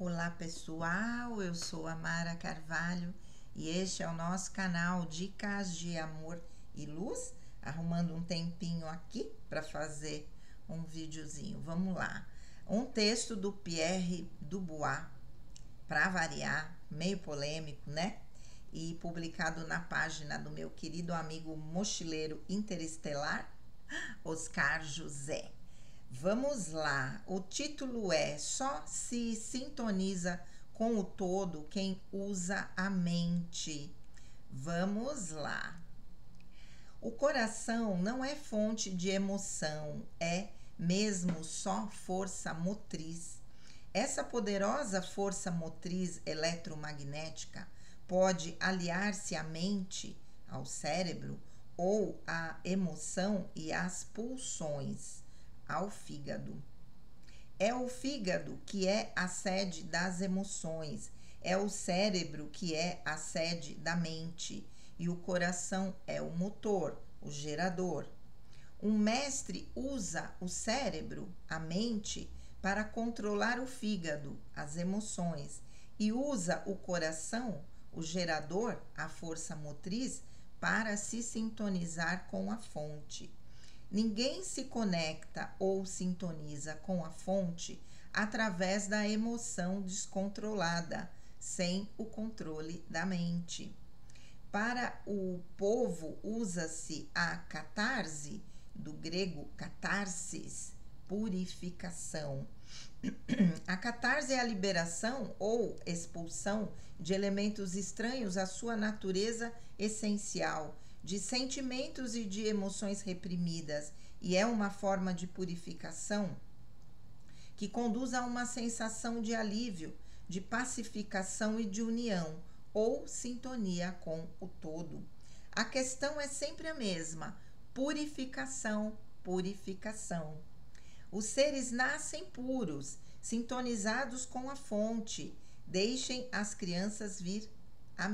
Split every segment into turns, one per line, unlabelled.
Olá pessoal, eu sou a Mara Carvalho e este é o nosso canal Dicas de Amor e Luz, arrumando um tempinho aqui para fazer um videozinho. Vamos lá. Um texto do Pierre Dubois, para variar, meio polêmico, né? E publicado na página do meu querido amigo mochileiro interestelar, Oscar José. Vamos lá, o título é Só se sintoniza com o todo quem usa a mente. Vamos lá. O coração não é fonte de emoção, é mesmo só força motriz. Essa poderosa força motriz eletromagnética pode aliar-se à mente, ao cérebro, ou à emoção e às pulsões, ao fígado. É o fígado que é a sede das emoções, é o cérebro que é a sede da mente e o coração é o motor, o gerador. Um mestre usa o cérebro, a mente, para controlar o fígado, as emoções, e usa o coração, o gerador, a força motriz, para se sintonizar com a fonte. Ninguém se conecta ou sintoniza com a fonte através da emoção descontrolada, sem o controle da mente. Para o povo, usa-se a catarse, do grego catarsis, purificação. A catarse é a liberação ou expulsão de elementos estranhos à sua natureza essencial, de sentimentos e de emoções reprimidas, e é uma forma de purificação que conduz a uma sensação de alívio, de pacificação e de união, ou sintonia com o todo. A questão é sempre a mesma: purificação, purificação. Os seres nascem puros, sintonizados com a fonte. Deixem as crianças virem a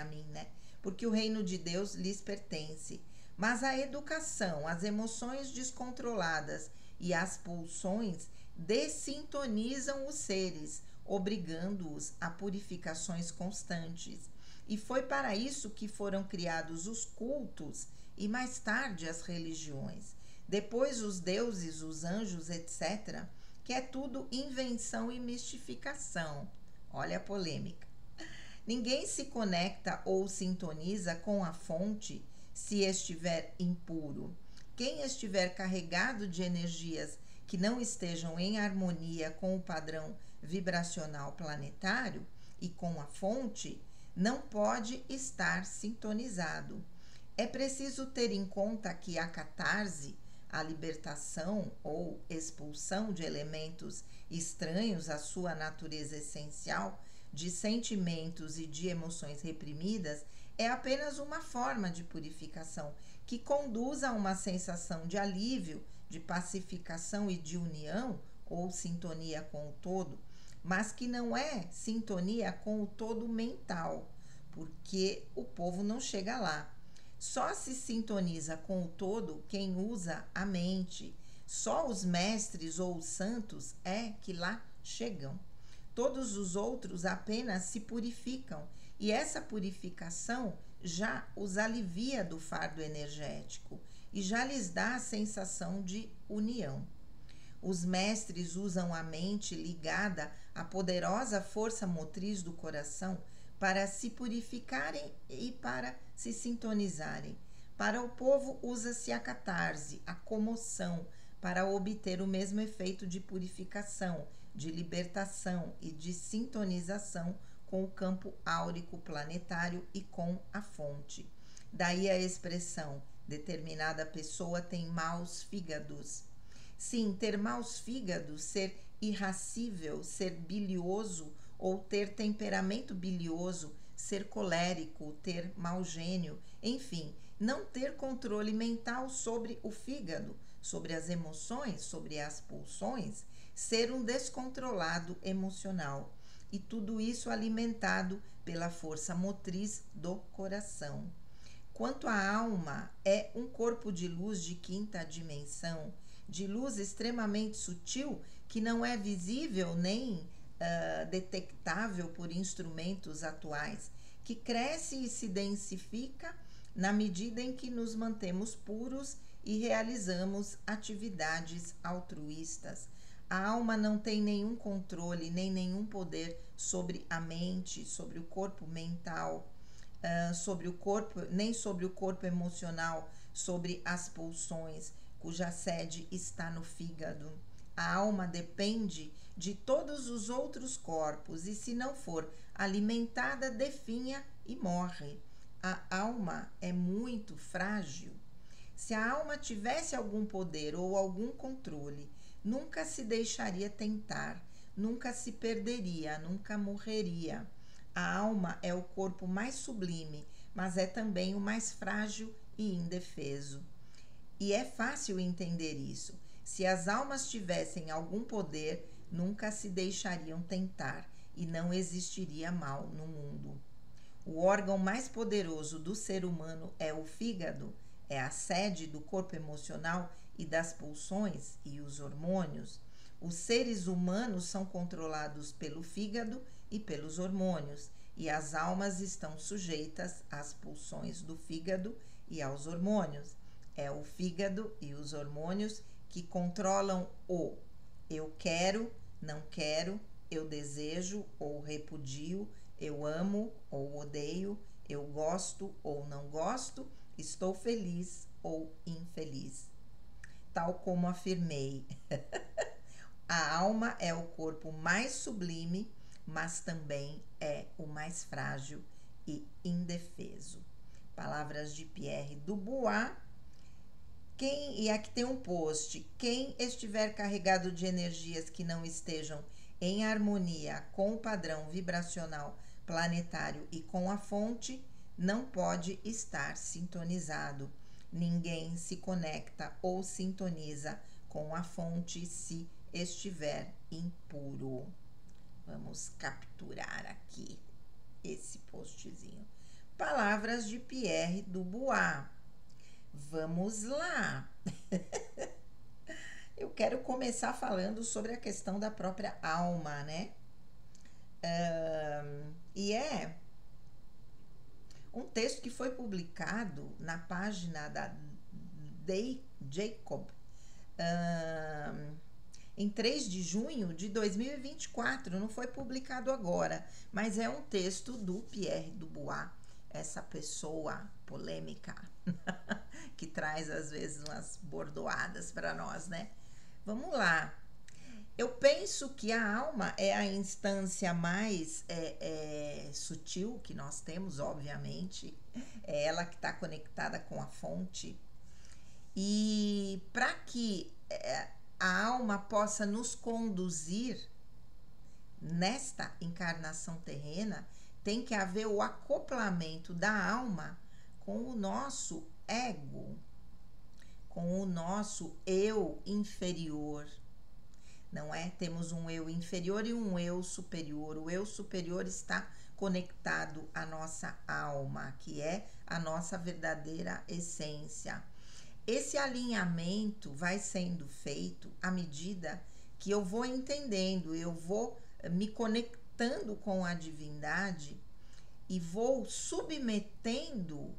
mim, né? Porque o reino de Deus lhes pertence. Mas a educação, as emoções descontroladas e as pulsões dessintonizam os seres, obrigando-os a purificações constantes. E foi para isso que foram criados os cultos e mais tarde as religiões. Depois os deuses, os anjos, etc., que é tudo invenção e mistificação. Olha a polêmica. Ninguém se conecta ou sintoniza com a fonte se estiver impuro. Quem estiver carregado de energias que não estejam em harmonia com o padrão vibracional planetário e com a fonte, não pode estar sintonizado. É preciso ter em conta que a catarse, a libertação ou expulsão de elementos estranhos à sua natureza essencial, de sentimentos e de emoções reprimidas, é apenas uma forma de purificação que conduz a uma sensação de alívio, de pacificação e de união ou sintonia com o todo, mas que não é sintonia com o todo mental, porque o povo não chega lá. Só se sintoniza com o todo quem usa a mente. Só os mestres ou os santos é que lá chegam. Todos os outros apenas se purificam, e essa purificação já os alivia do fardo energético e já lhes dá a sensação de união. Os mestres usam a mente ligada à poderosa força motriz do coração para se purificarem e para se sintonizarem. Para o povo, usa-se a catarse, a comoção, para obter o mesmo efeito de purificação, de libertação e de sintonização com o campo áurico planetário e com a fonte. Daí a expressão: determinada pessoa tem maus fígados. Sim, ter maus fígados, ser irascível, ser bilioso ou ter temperamento bilioso, ser colérico, ter mau gênio, enfim, não ter controle mental sobre o fígado, sobre as emoções, sobre as pulsões, ser um descontrolado emocional. E tudo isso alimentado pela força motriz do coração. Quanto à alma, é um corpo de luz de quinta dimensão, de luz extremamente sutil, que não é visível nem detectável por instrumentos atuais, que cresce e se densifica na medida em que nos mantemos puros e realizamos atividades altruístas. A alma não tem nenhum controle, nem nenhum poder sobre a mente, sobre o corpo mental, sobre o corpo, nem sobre o corpo emocional, sobre as pulsões, cuja sede está no fígado. A alma depende de todos os outros corpos e, se não for alimentada, definha e morre. A alma é muito frágil. Se a alma tivesse algum poder ou algum controle, nunca se deixaria tentar, nunca se perderia, nunca morreria. A alma é o corpo mais sublime, mas é também o mais frágil e indefeso. E é fácil entender isso. Se as almas tivessem algum poder, nunca se deixariam tentar e não existiria mal no mundo. O órgão mais poderoso do ser humano é o fígado, é a sede do corpo emocional e das pulsões e os hormônios. Os seres humanos são controlados pelo fígado e pelos hormônios, e as almas estão sujeitas às pulsões do fígado e aos hormônios. É o fígado e os hormônios que controlam o eu quero, não quero, eu desejo ou repudio, eu amo ou odeio, eu gosto ou não gosto, estou feliz ou infeliz. Tal como afirmei, a alma é o corpo mais sublime, mas também é o mais frágil e indefeso. Palavras de Pierre Dubois. E aqui tem um post: quem estiver carregado de energias que não estejam em harmonia com o padrão vibracional planetário e com a fonte, não pode estar sintonizado. Ninguém se conecta ou sintoniza com a fonte se estiver impuro. Vamos capturar aqui esse postzinho. Palavras de Pierre Dubois. Vamos lá! Eu quero começar falando sobre a questão da própria alma, né? E é um texto que foi publicado na página da Day Jacob em 3 de junho de 2024. Não foi publicado agora, mas é um texto do Pierre Dubois, essa pessoa polêmica que traz às vezes umas bordoadas para nós, né? Vamos lá. Eu penso que a alma é a instância mais sutil que nós temos, obviamente. É ela que está conectada com a fonte. E para que a alma possa nos conduzir nesta encarnação terrena, tem que haver o acoplamento da alma com o nosso ego, com o nosso eu inferior. Não é? Temos um eu inferior e um eu superior. O eu superior está conectado à nossa alma, que é a nossa verdadeira essência. Esse alinhamento vai sendo feito à medida que eu vou entendendo, eu vou me conectando com a divindade e vou submetendo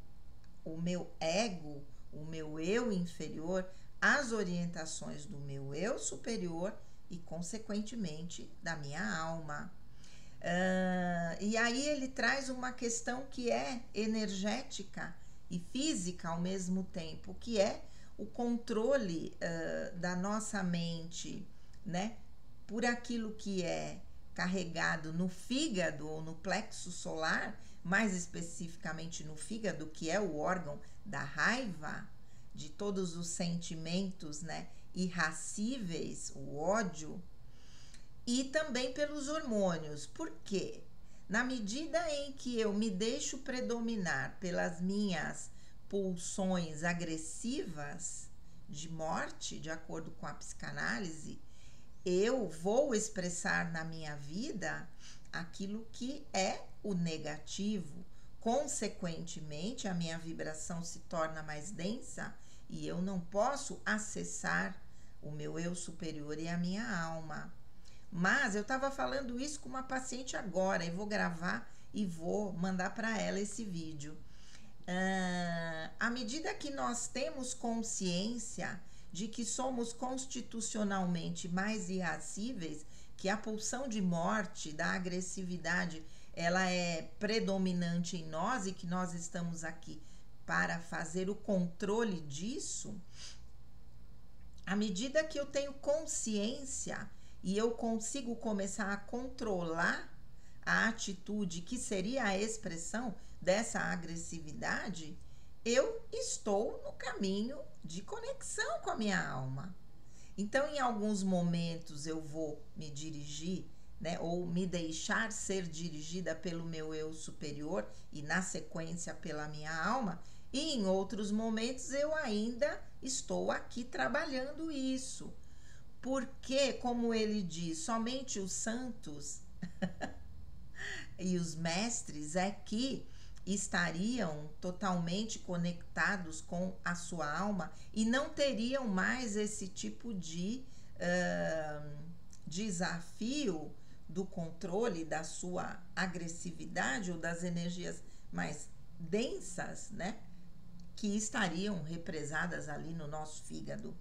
o meu ego, o meu eu inferior, às orientações do meu eu superior e, consequentemente, da minha alma. E aí ele traz uma questão que é energética e física ao mesmo tempo, que é o controle da nossa mente, né, por aquilo que é carregado no fígado ou no plexo solar, mais especificamente no fígado, que é o órgão da raiva, de todos os sentimentos, né, irracíveis, o ódio, e também pelos hormônios. Por quê? Na medida em que eu me deixo predominar pelas minhas pulsões agressivas de morte, de acordo com a psicanálise, eu vou expressar na minha vida aquilo que é o negativo. Consequentemente, a minha vibração se torna mais densa e eu não posso acessar o meu eu superior e a minha alma. Mas eu estava falando isso com uma paciente agora e vou gravar e vou mandar para ela esse vídeo. À medida que nós temos consciência de que somos constitucionalmente mais irascíveis, que a pulsão de morte, da agressividade, ela é predominante em nós e que nós estamos aqui para fazer o controle disso, à medida que eu tenho consciência e eu consigo começar a controlar a atitude que seria a expressão dessa agressividade, eu estou no caminho de conexão com a minha alma. Então, em alguns momentos eu vou me dirigir, né, ou me deixar ser dirigida pelo meu eu superior e na sequência pela minha alma, e em outros momentos eu ainda estou aqui trabalhando isso. Porque, como ele diz, somente os santos e os mestres é que estariam totalmente conectados com a sua alma e não teriam mais esse tipo de desafio do controle da sua agressividade ou das energias mais densas, né, que estariam represadas ali no nosso fígado.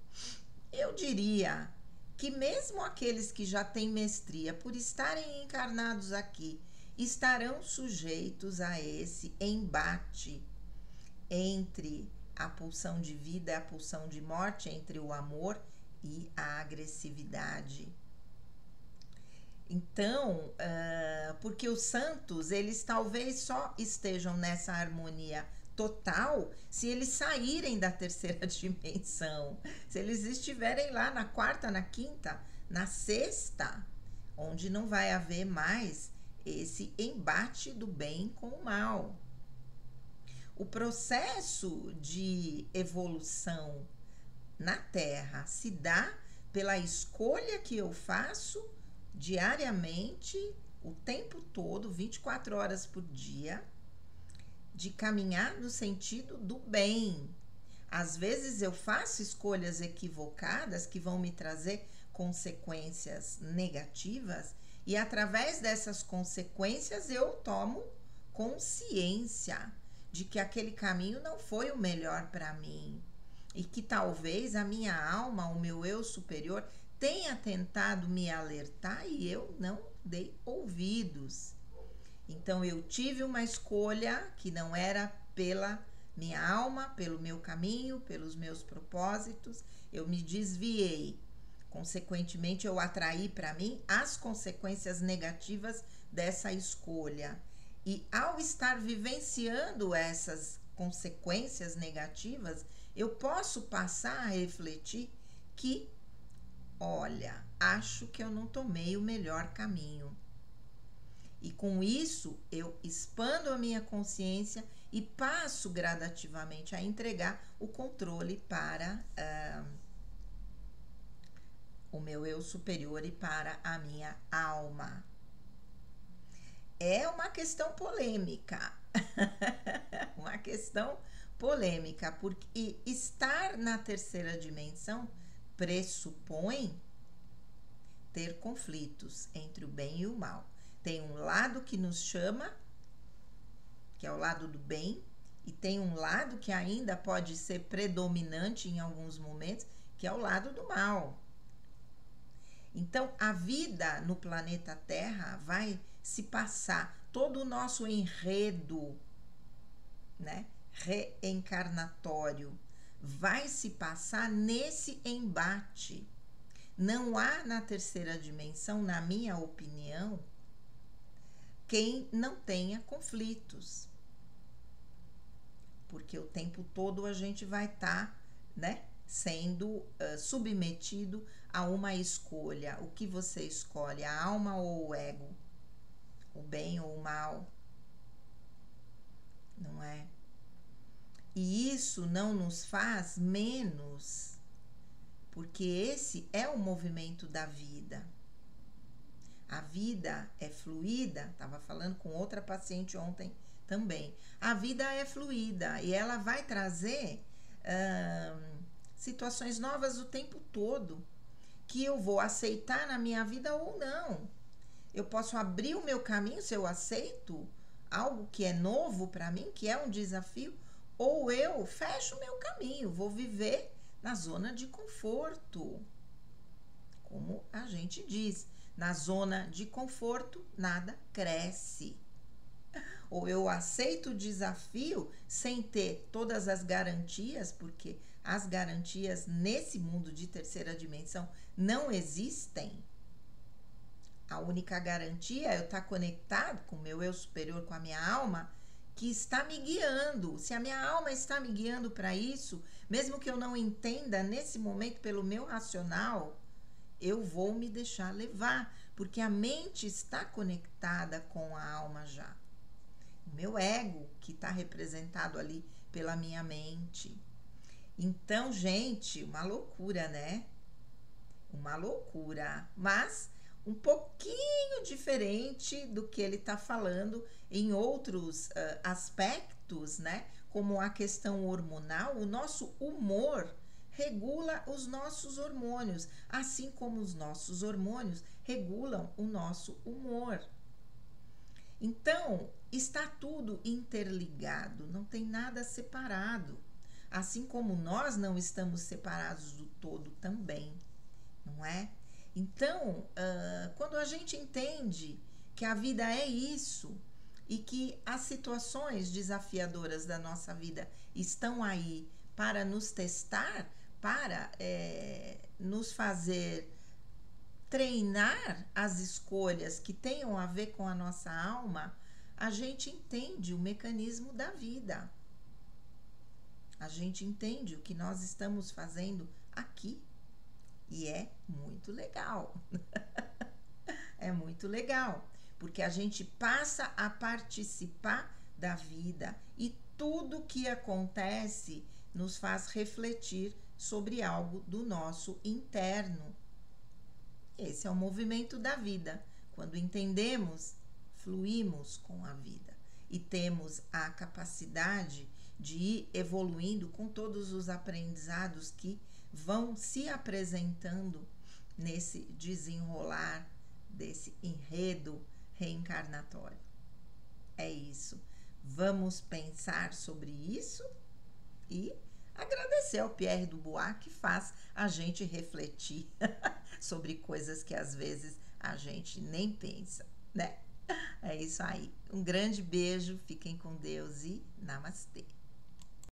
Eu diria que mesmo aqueles que já têm mestria por estarem encarnados aqui estarão sujeitos a esse embate entre a pulsão de vida e a pulsão de morte, entre o amor e a agressividade. Então, porque os santos, eles talvez só estejam nessa harmonia total se eles saírem da terceira dimensão, se eles estiverem lá na quarta, na quinta, na sexta, onde não vai haver mais esse embate do bem com o mal. O processo de evolução na Terra se dá pela escolha que eu faço diariamente, o tempo todo, 24 horas por dia, de caminhar no sentido do bem. Às vezes eu faço escolhas equivocadas que vão me trazer consequências negativas e através dessas consequências eu tomo consciência de que aquele caminho não foi o melhor para mim e que talvez a minha alma, o meu eu superior, tenha tentado me alertar e eu não dei ouvidos. Então eu tive uma escolha que não era pela minha alma, pelo meu caminho, pelos meus propósitos, eu me desviei. Consequentemente, eu atraí para mim as consequências negativas dessa escolha. E ao estar vivenciando essas consequências negativas, eu posso passar a refletir que, olha, acho que eu não tomei o melhor caminho. E com isso, eu expando a minha consciência e passo gradativamente a entregar o controle para o meu eu superior e para a minha alma. É uma questão polêmica, uma questão polêmica, porque estar na terceira dimensão pressupõe ter conflitos entre o bem e o mal. Tem um lado que nos chama, que é o lado do bem, e tem um lado que ainda pode ser predominante em alguns momentos, que é o lado do mal. Então, a vida no planeta Terra vai se passar, todo o nosso enredo, né, reencarnatório, vai se passar nesse embate. Não há na terceira dimensão, na minha opinião, quem não tenha conflitos. Porque o tempo todo a gente vai estar, né, sendo submetido a uma escolha. O que você escolhe, a alma ou o ego? O bem ou o mal? Não é? E isso não nos faz menos, porque esse é o movimento da vida. A vida é fluida, estava falando com outra paciente ontem também. A vida é fluida e ela vai trazer situações novas o tempo todo. que eu vou aceitar na minha vida ou não. Eu posso abrir o meu caminho se eu aceito algo que é novo para mim, que é um desafio, ou eu fecho o meu caminho, vou viver na zona de conforto. Como a gente diz, na zona de conforto nada cresce. Ou eu aceito o desafio sem ter todas as garantias, porque as garantias nesse mundo de terceira dimensão não existem. A única garantia é eu estar conectado com o meu eu superior, com a minha alma, que está me guiando. Se a minha alma está me guiando para isso, mesmo que eu não entenda nesse momento pelo meu racional, eu vou me deixar levar, porque a mente está conectada com a alma já. O meu ego, que está representado ali pela minha mente. Então, gente, uma loucura, né? Uma loucura, mas um pouquinho diferente do que ele está falando em outros aspectos, né? Como a questão hormonal, o nosso humor regula os nossos hormônios, assim como os nossos hormônios regulam o nosso humor. Então, está tudo interligado, não tem nada separado. Assim como nós não estamos separados do todo também, não é? Então, quando a gente entende que a vida é isso e que as situações desafiadoras da nossa vida estão aí para nos testar, para nos fazer treinar as escolhas que tenham a ver com a nossa alma, a gente entende o mecanismo da vida. A gente entende o que nós estamos fazendo aqui. E é muito legal. É muito legal, porque a gente passa a participar da vida e tudo que acontece nos faz refletir sobre algo do nosso interno. Esse é o movimento da vida. Quando entendemos, fluímos com a vida e temos a capacidade de ir evoluindo com todos os aprendizados que vão se apresentando nesse desenrolar desse enredo reencarnatório. É isso. Vamos pensar sobre isso e agradecer ao Pierre Dubois, que faz a gente refletir sobre coisas que às vezes a gente nem pensa, né? É isso aí. Um grande beijo, fiquem com Deus e namastê.